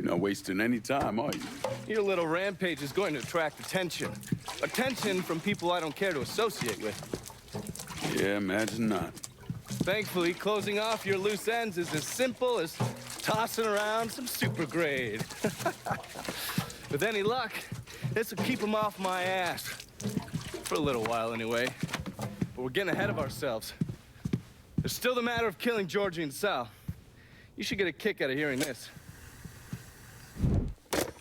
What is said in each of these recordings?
You're not wasting any time, are you? Your little rampage is going to attract attention. Attention from people I don't care to associate with. Yeah, imagine not. Thankfully, closing off your loose ends is as simple as tossing around some super grade. With any luck, this will keep them off my ass. For a little while, anyway. But we're getting ahead of ourselves. There's still the matter of killing Georgie and Sal. You should get a kick out of hearing this.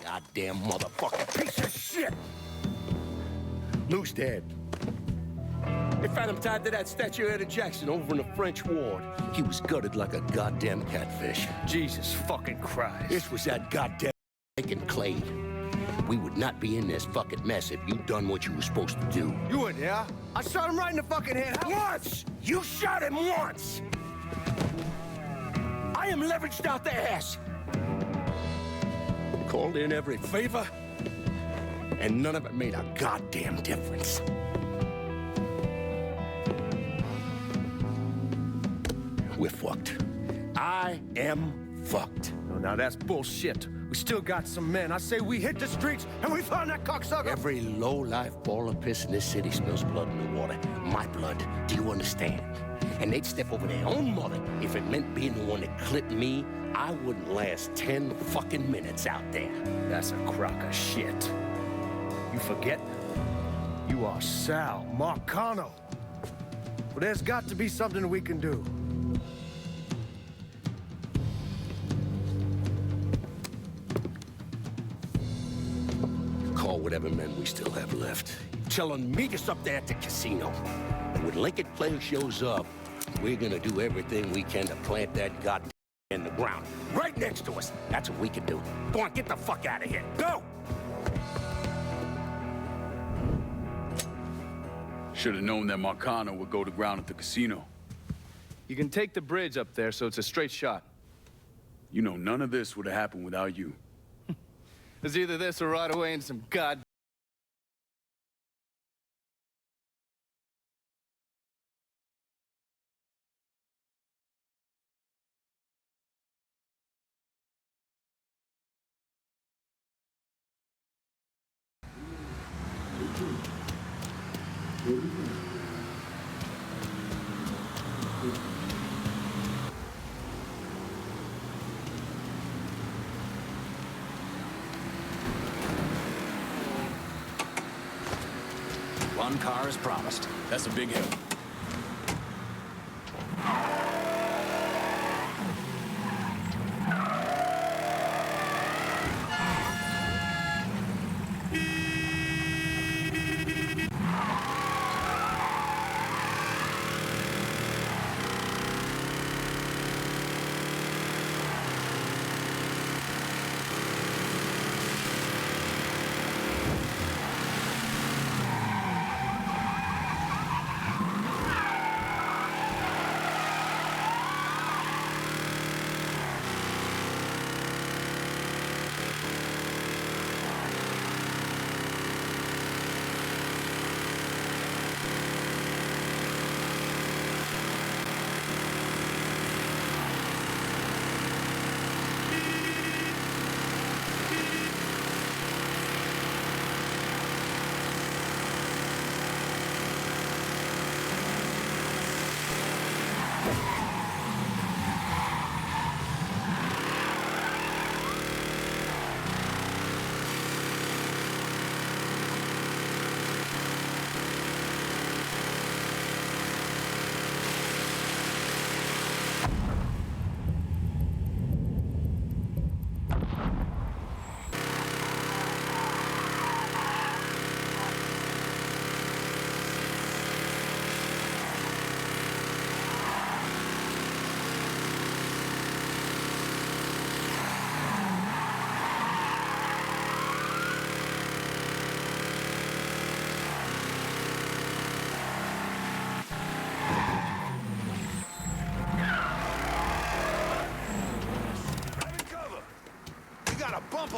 Goddamn motherfucking piece of shit! Lou's dead. They found him tied to that statue of Eddie Jackson over in the French ward. He was gutted like a goddamn catfish. Jesus fucking Christ. This was that goddamn fucking Clay. We would not be in this fucking mess if you'd done what you were supposed to do. You would, yeah? I shot him right in the fucking head. Once! You shot him once! I am leveraged out the ass. Called in every favor, and none of it made a goddamn difference. We're fucked. I am fucked. Oh, now that's bullshit. We still got some men. I say we hit the streets and we find that cocksucker. Every low-life ball of piss in this city spills blood in the water. My blood. Do you understand? And they'd step over their own mother if it meant being the one that clipped me. I wouldn't last 10 fucking minutes out there. That's a crock of shit. You forget? You are Sal Marcano. Well, there's got to be something we can do. Call whatever men we still have left. Tell them meet us up there at the casino. And when Lincoln Player shows up, we're gonna do everything we can to plant that goddamn in the ground. Right next to us. That's what we can do. Go on, get the fuck out of here. Go! Should have known that Marcano would go to ground at the casino. You can take the bridge up there, so it's a straight shot. You know, none of this would have happened without you. It's either this or right away in some god... One car as promised. That's a big help.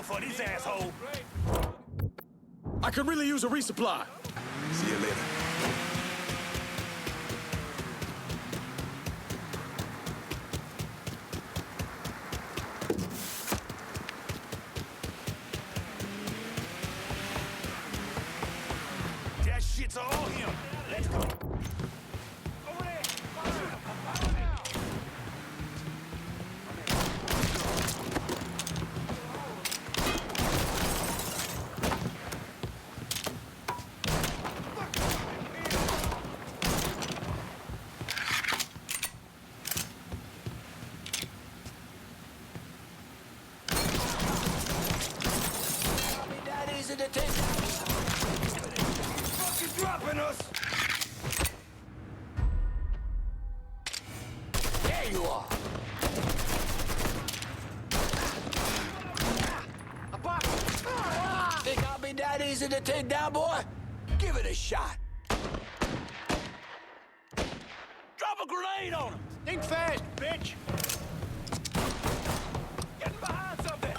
For this asshole. I could really use a resupply. See you later. easy to take. Fucking dropping us! There you are. Think I'll be that easy to take down, boy? Give it a shot. Drop a grenade on him! Think fast, bitch! Getting behind something!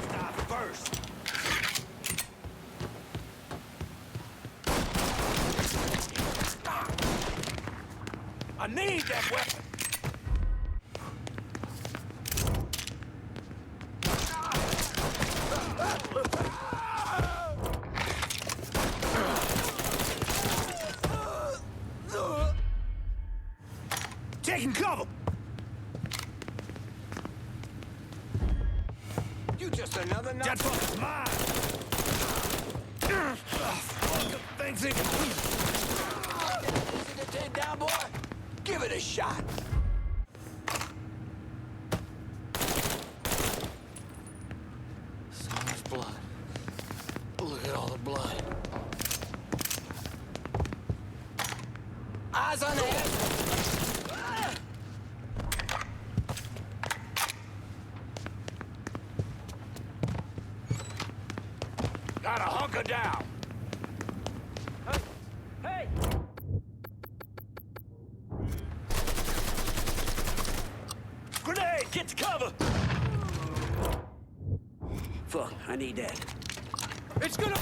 Stop first! I need that weapon! Taking cover! You just another nut. That fucker's mine! Thanks, Easy to take down, boy? Give it a shot. So much blood. Look at all the blood. Eyes on the head. Gotta hunker down! Hey! Grenade! Get to cover! Fuck, I need that. It's gonna...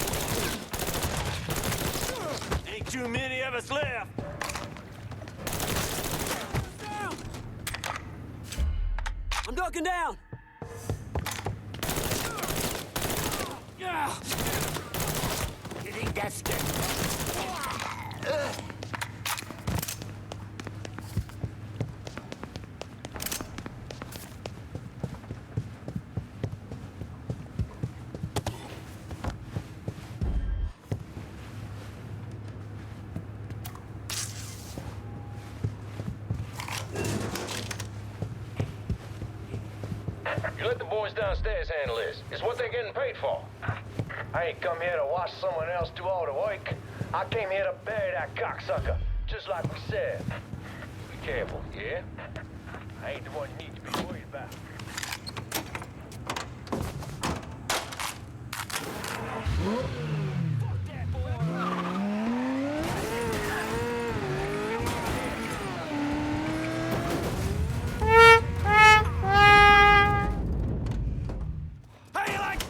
Ain't too many of us left. I'm ducking down. Yeah. You think that's good? You let the boys downstairs handle this. It's what they're getting paid for. I ain't come here to watch someone else do all the work. I came here to bury that cocksucker, just like we said. Be careful, yeah? I ain't the one you need to be worried about. Hey, like...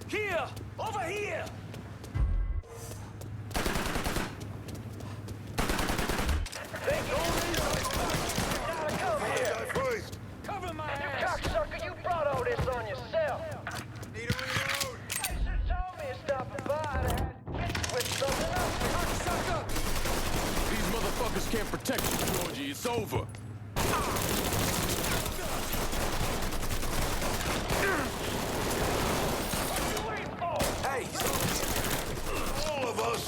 Here! Over here! Cover my ass! You cocksucker, you brought all this on yourself! Need a reload! You should've told me to stop by. I had to get you with something else, cocksucker! These motherfuckers can't protect you, Georgie. It's over. Hey! All of us!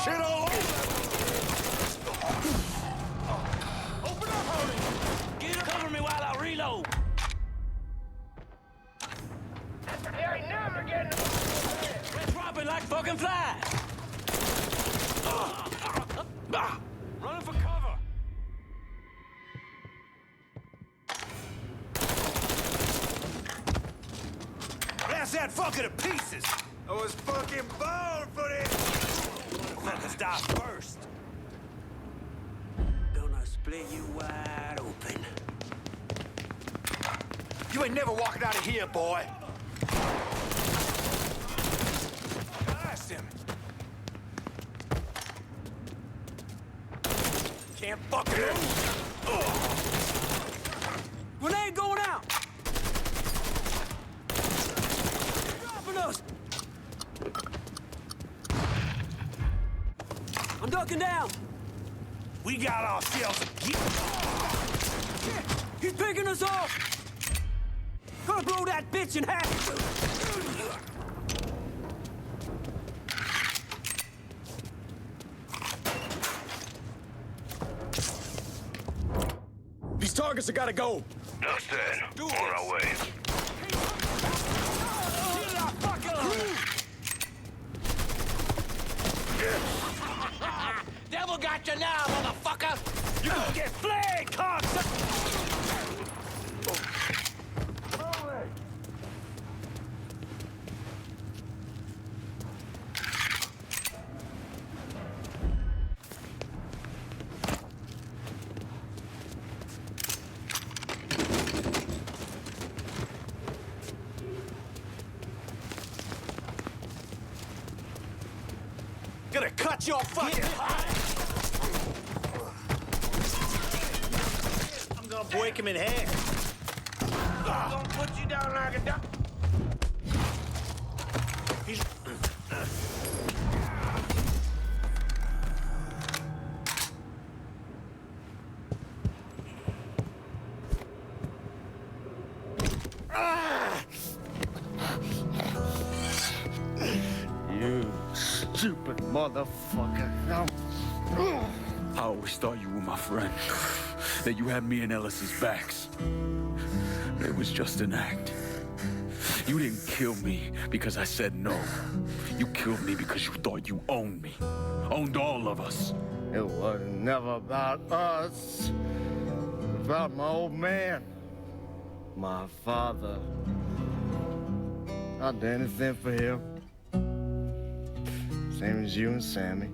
Shit all over! Open up, Hody! Get cover me while I reload! There ain't never getting... We're dropping like fucking flies! Running for cover! Blast that fucker to pieces! I was fucking born for this! Fuckers die first! Gonna split you wide open. You ain't never walking out of here, boy! Blast him! Can't fucking move. Grenade going out! Dropping us! I'm ducking down! We got ourselves a gift. He's picking us off! Gonna blow that bitch in half! These targets have gotta go. Understand. On our way. Devil got you now, motherfucker! You gonna get flagged, cocksucker! Gonna cut your fucking I'm gonna break him in half. I'm gonna put you down like a duck. He's... You stupid motherfucker. I always thought you were my friend. That you had me and Ellis's backs. It was just an act. You didn't kill me because I said no. You killed me because you thought you owned me. Owned all of us. It was never about us. It was about my old man. My father. I'd do anything for him. Same as you and Sammy.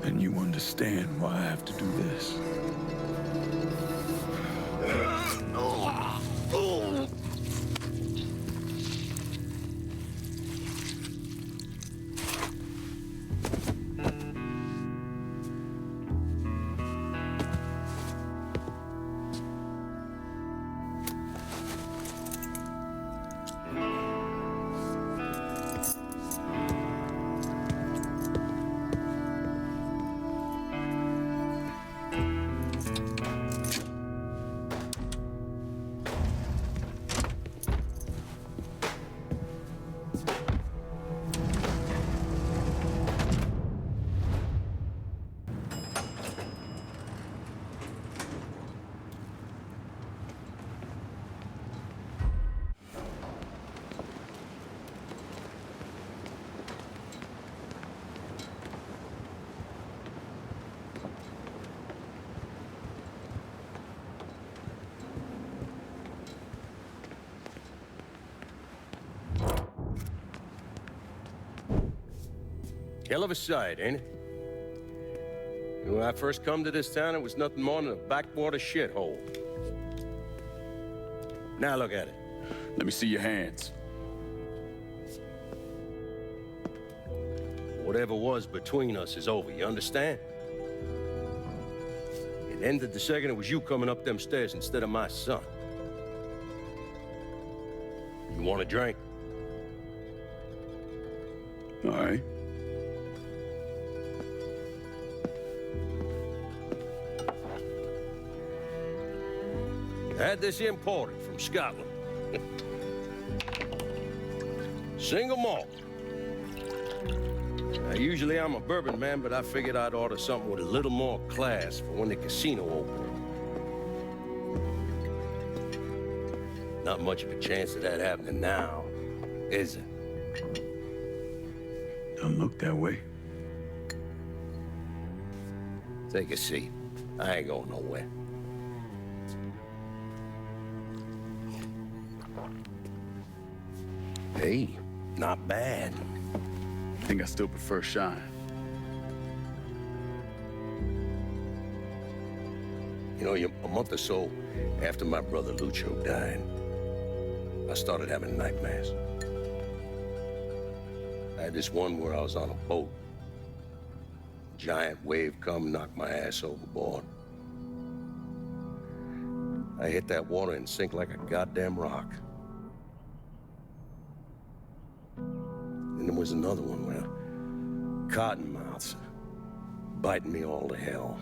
And you understand why I have to do this. Hell of a sight, ain't it? When I first come to this town, it was nothing more than a backwater shithole. Now look at it. Let me see your hands. Whatever was between us is over, you understand? It ended the second it was you coming up them stairs instead of my son. You want a drink? All right. I had this imported from Scotland. Single malt. Now, usually I'm a bourbon man, but I figured I'd order something with a little more class for when the casino opened. Not much of a chance of that happening now, is it? Don't look that way. Take a seat. I ain't going nowhere. Hey, not bad. I think I still prefer Shine. You know, a month or so after my brother Lucho died, I started having nightmares. I had this one where I was on a boat. giant wave come knock my ass overboard. I hit that water and sink like a goddamn rock. And there was another one where cottonmouths biting me all to hell.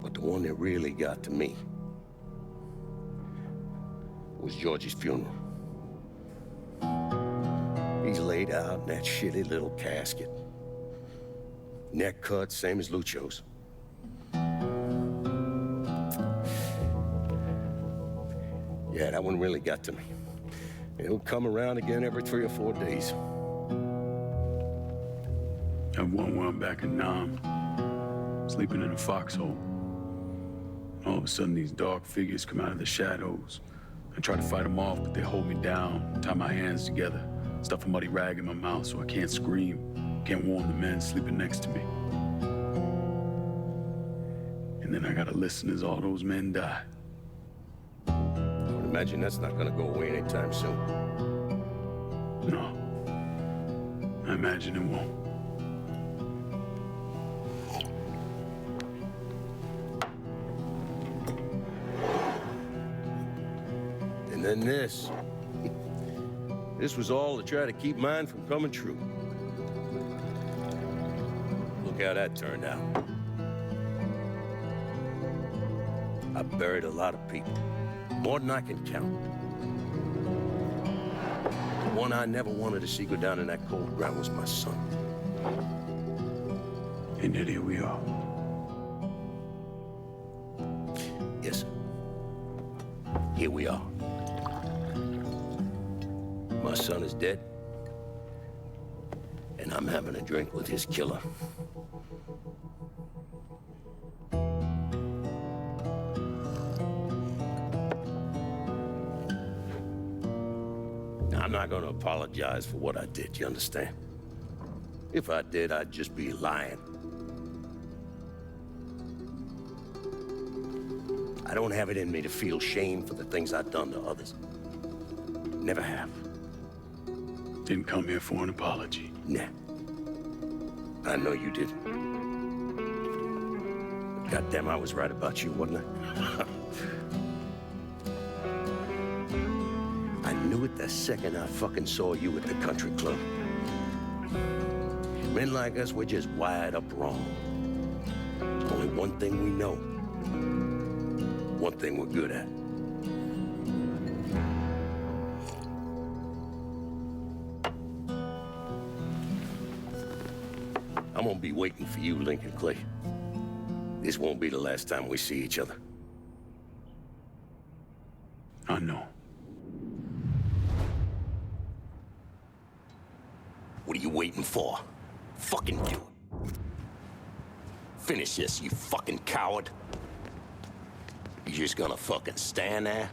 But the one that really got to me was Georgie's funeral. He's laid out in that shitty little casket. Neck cut, same as Lucho's. Yeah, that one really got to me. It'll come around again every 3 or 4 days. I have one where I'm back in Nam, sleeping in a foxhole. All of a sudden, these dark figures come out of the shadows. I try to fight them off, but they hold me down, tie my hands together, stuff a muddy rag in my mouth so I can't scream, can't warn the men sleeping next to me. And then I gotta listen as all those men die. I would imagine that's not gonna go away anytime soon. No. I imagine it won't. And then this. This was all to try to keep mine from coming true. Look how that turned out. I buried a lot of people. More than I can count. The one I never wanted to see go down in that cold ground was my son. And yet here we are. Yes, sir. Here we are. My son is dead, and I'm having a drink with his killer. Now, I'm not gonna apologize for what I did, you understand? If I did, I'd just be lying. I don't have it in me to feel shame for the things I've done to others. Never have. Didn't come here for an apology. Nah. I know you didn't. But goddamn, I was right about you, wasn't I? I knew it the second I fucking saw you at the country club. Men like us, we're just wired up wrong. There's only one thing we know. One thing we're good at. I'm gonna be waiting for you, Lincoln Clay. This won't be the last time we see each other. I know. What are you waiting for? Fucking do it. Finish this, you fucking coward. You just gonna fucking stand there?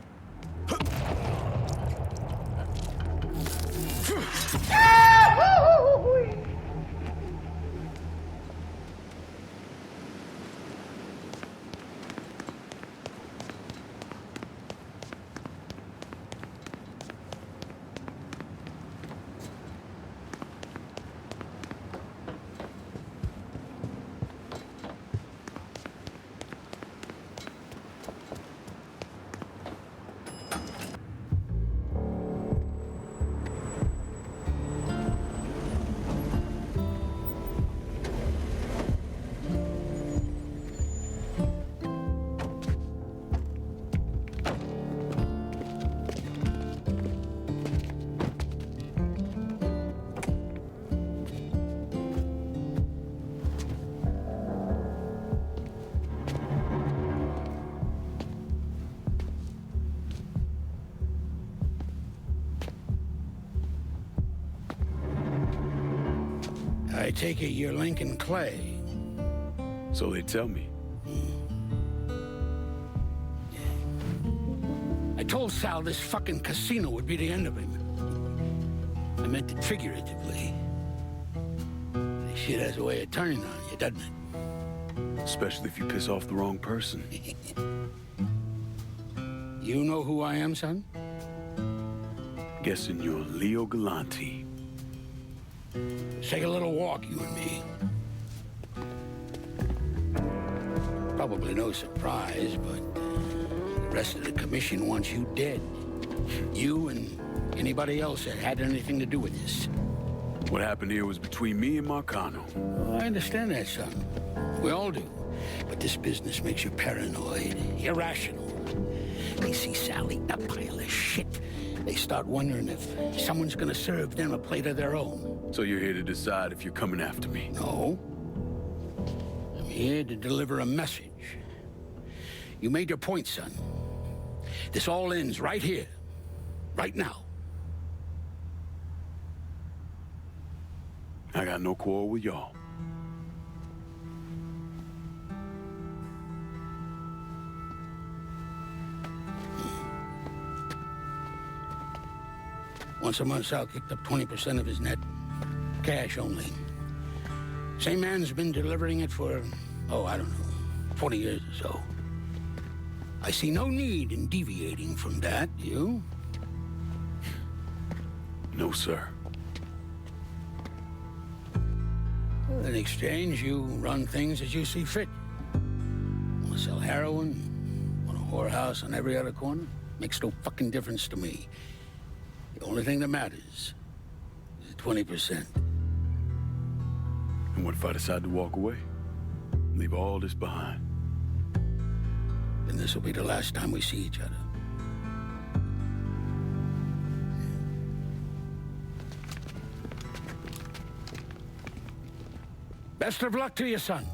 I take it you're Lincoln Clay. So they tell me. I told Sal this fucking casino would be the end of him. I meant it figuratively. This shit has a way of turning on you, doesn't it? Especially if you piss off the wrong person. You know who I am, son? Guessing you're Leo Galante. Let's take a little walk, you and me. Probably no surprise, but the rest of the commission wants you dead. You and anybody else that had anything to do with this. What happened here was between me and Marcano. Oh, I understand that, son. We all do. But this business makes you paranoid, irrational. They see Sally, a pile of shit. They start wondering if someone's gonna serve them a plate of their own. So you're here to decide if you're coming after me? No. I'm here to deliver a message. You made your point, son. This all ends right here, right now. I got no quarrel with y'all. Once a month, Sal kicked up 20% of his net. Cash only. Same man's been delivering it for, oh, I don't know, 40 years or so. I see no need in deviating from that, you? No, sir. In exchange, you run things as you see fit. Want to sell heroin? Want a whorehouse on every other corner? Makes no fucking difference to me. The only thing that matters is 20%. And what if I decide to walk away? Leave all this behind? Then this will be the last time we see each other. Best of luck to you, son.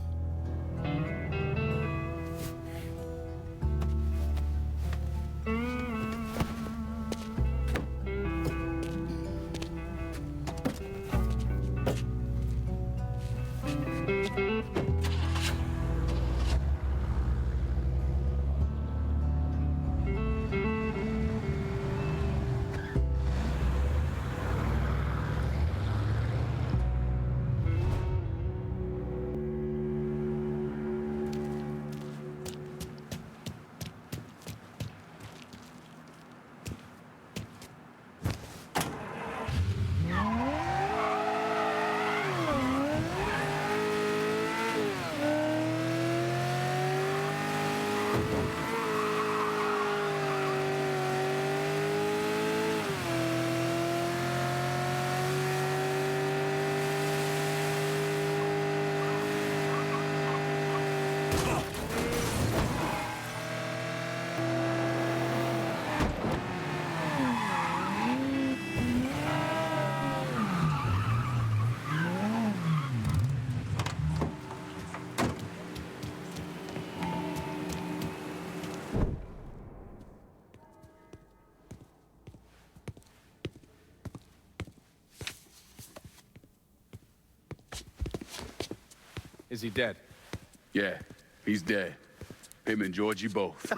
Is he dead? Yeah, he's dead. Him and Georgie both. It's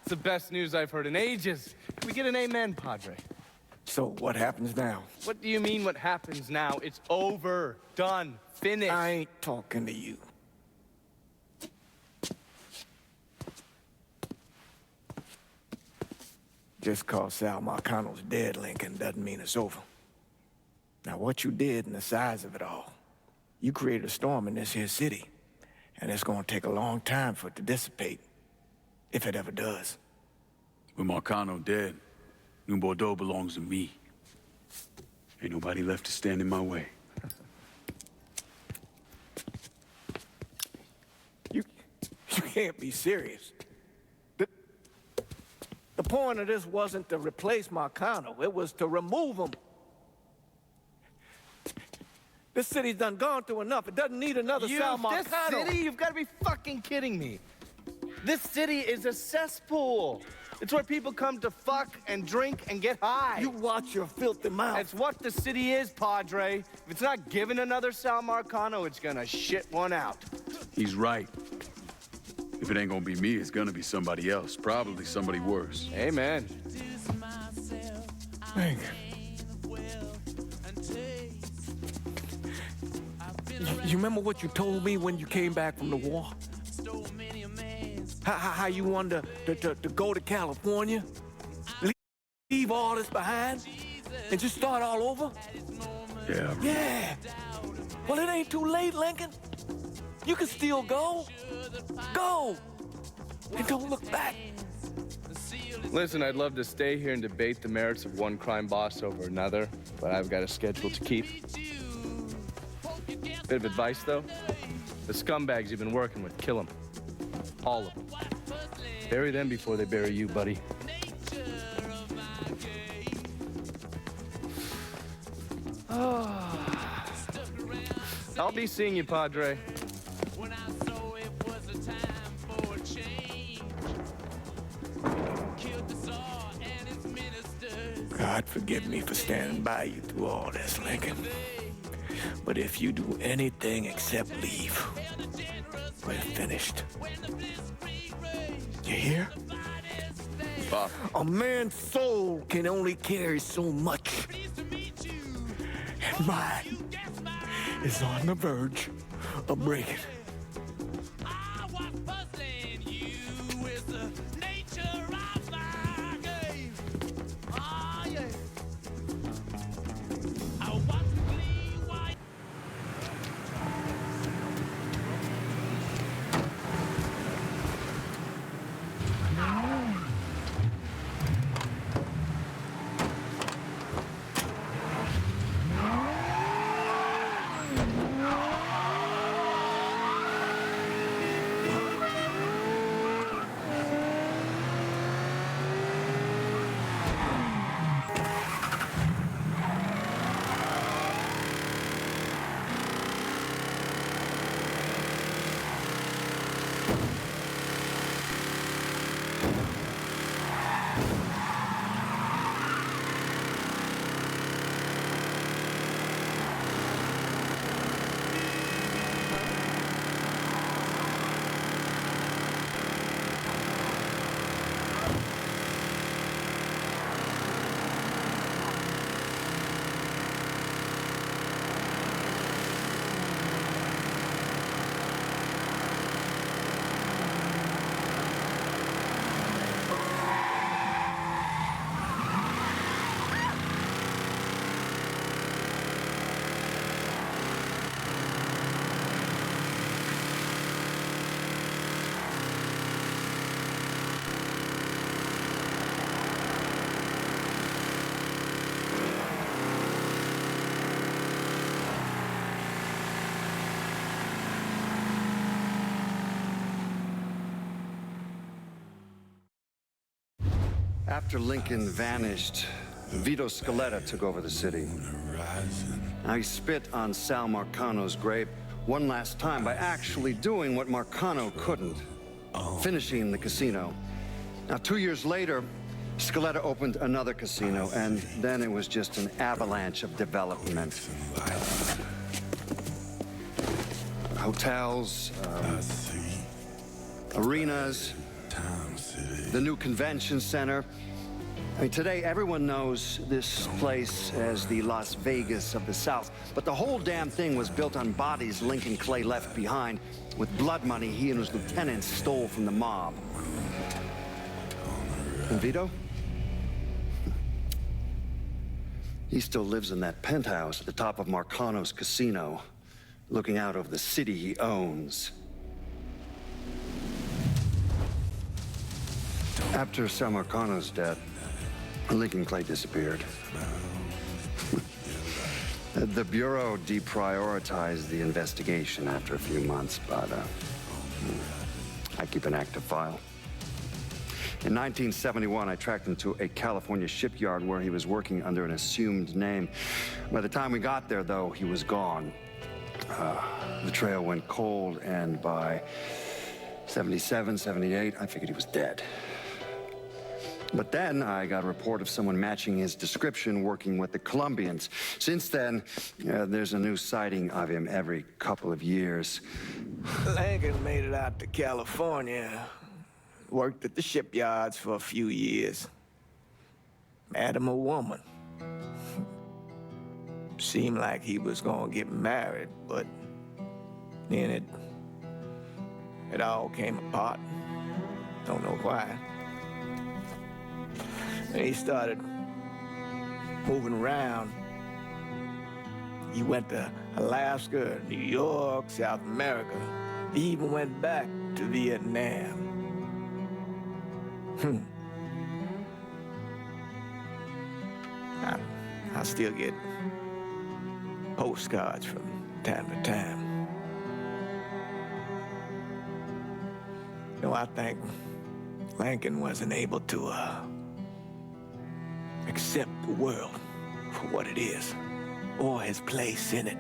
the best news I've heard in ages. Can we get an amen, Padre? So what happens now? What do you mean what happens now? It's over. Done. Finished. I ain't talking to you. Just cause Sal Marcano's dead, Lincoln, doesn't mean it's over. Now, what you did and the size of it all, you created a storm in this here city, and it's gonna take a long time for it to dissipate, if it ever does. With Marcano dead, New Bordeaux belongs to me. Ain't nobody left to stand in my way. You can't be serious. The point of this wasn't to replace Marcano, it was to remove him. This city's done gone through enough. It doesn't need another Sal Marcano. This city? You've got to be fucking kidding me. This city is a cesspool. It's where people come to fuck and drink and get high. You watch your filthy mouth. It's what the city is, Padre. If it's not giving another Sal Marcano, it's gonna shit one out. He's right. If it ain't gonna be me, it's gonna be somebody else. Probably somebody worse. Amen. Thank you remember what you told me when you came back from the war? How you wanted to go to California? Leave all this behind? And just start all over? Yeah. Yeah. Well, it ain't too late, Lincoln. You can still go. Go! And don't look back. Listen, I'd love to stay here and debate the merits of one crime boss over another, but I've got a schedule to keep. Bit of advice, though. The scumbags you've been working with, kill them. All of them. Bury them before they bury you, buddy. I'll be seeing you, Padre. God forgive me for standing by you through all this, Lincoln. But if you do anything except leave, we're finished. You hear? Bob. A man's soul can only carry so much. And mine is on the verge of breaking. After Lincoln vanished, Vito Scaletta took over the city. Now he spit on Sal Marcano's grave one last time by actually doing what Marcano couldn't, finishing the casino. Now, 2 years later, Scaletta opened another casino, and then it was just an avalanche of development. Hotels, arenas, the new convention center. I mean, today everyone knows this place as the Las Vegas of the South, but the whole damn thing was built on bodies Lincoln Clay left behind with blood money he and his lieutenants stole from the mob. And Vito? He still lives in that penthouse at the top of Marcano's casino, looking out over the city he owns. After Sal Marcano's death, Lincoln Clay disappeared. The Bureau deprioritized the investigation after a few months, but I keep an active file. In 1971, I tracked him to a California shipyard where he was working under an assumed name. By the time we got there, though, he was gone. The trail went cold, and by 77, 78, I figured he was dead. But then I got a report of someone matching his description working with the Colombians. Since then, there's a new sighting of him every couple of years. Lincoln made it out to California. Worked at the shipyards for a few years. Met him a woman. Seemed like he was gonna get married, but then it all came apart. Don't know why. And he started moving around. He went to Alaska, New York, South America. He even went back to Vietnam. I still get postcards from time to time. You know, I think Lincoln wasn't able to accept the world for what it is, or his place in it.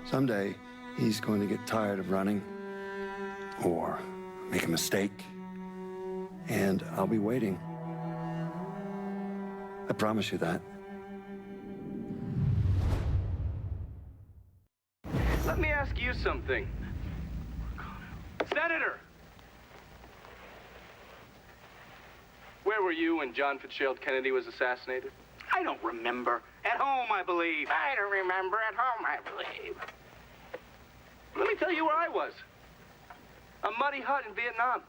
Someday, he's going to get tired of running, or make a mistake, and I'll be waiting. I promise you that. Let me ask you something. Senator! Where were you when John Fitzgerald Kennedy was assassinated? I don't remember. At home, I believe. I don't remember. At home, I believe. Let me tell you where I was. A muddy hut in Vietnam.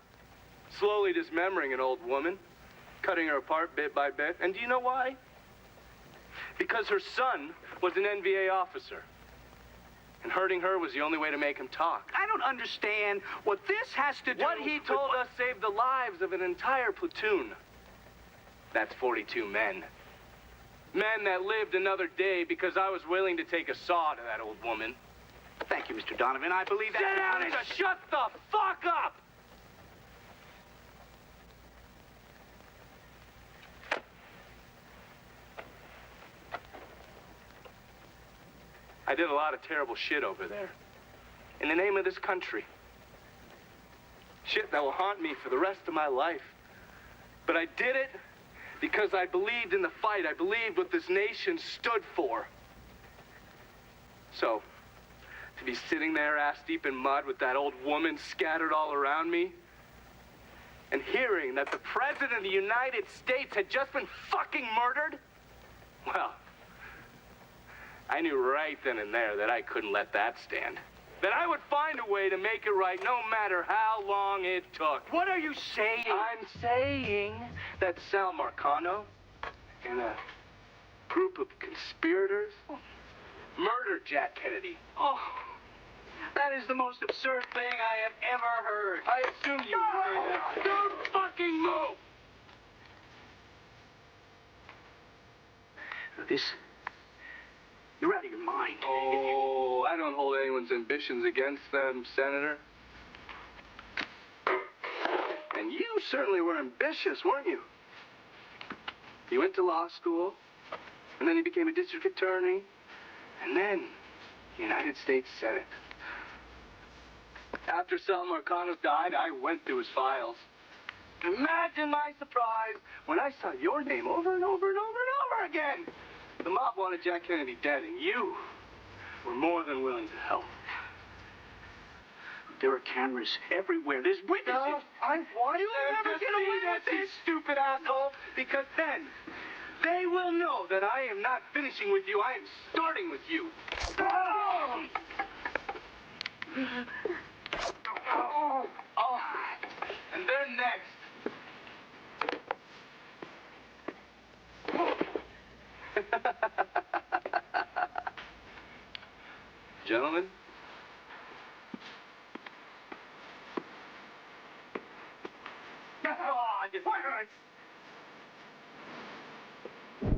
Slowly dismembering an old woman, cutting her apart bit by bit. And do you know why? Because her son was an NVA officer. And hurting her was the only way to make him talk. I don't understand what this has to do. What he told us saved the lives of an entire platoon. That's 42 men. Men that lived another day because I was willing to take a saw to that old woman. Thank you, Mr. Donovan. I believe that. Sit down and shut the fuck up! I did a lot of terrible shit over there. In the name of this country. Shit that will haunt me for the rest of my life. But I did it because I believed in the fight. I believed what this nation stood for. So, to be sitting there ass deep in mud with that old woman scattered all around me, and hearing that the President of the United States had just been fucking murdered, well, I knew right then and there that I couldn't let that stand. That I would find a way to make it right no matter how long it took. What are you saying? I'm saying that Sal Marcano and a group of conspirators murdered Jack Kennedy. Oh, that is the most absurd thing I have ever heard. I assume you heard it. Don't fucking move! You're out of your mind. Oh, I don't hold anyone's ambitions against them, Senator. And you certainly were ambitious, weren't you? You went to law school, and then you became a district attorney, and then United States Senate. After Sal Marcano died, I went through his files. Imagine my surprise when I saw your name over and over and over and over again. The mob wanted Jack Kennedy dead, and you were more than willing to help. There are cameras everywhere. There's witnesses. No, I want you never get away with this, stupid asshole, because then they will know that I am not finishing with you. I am starting with you. Oh! Oh. And they're next. Gentlemen,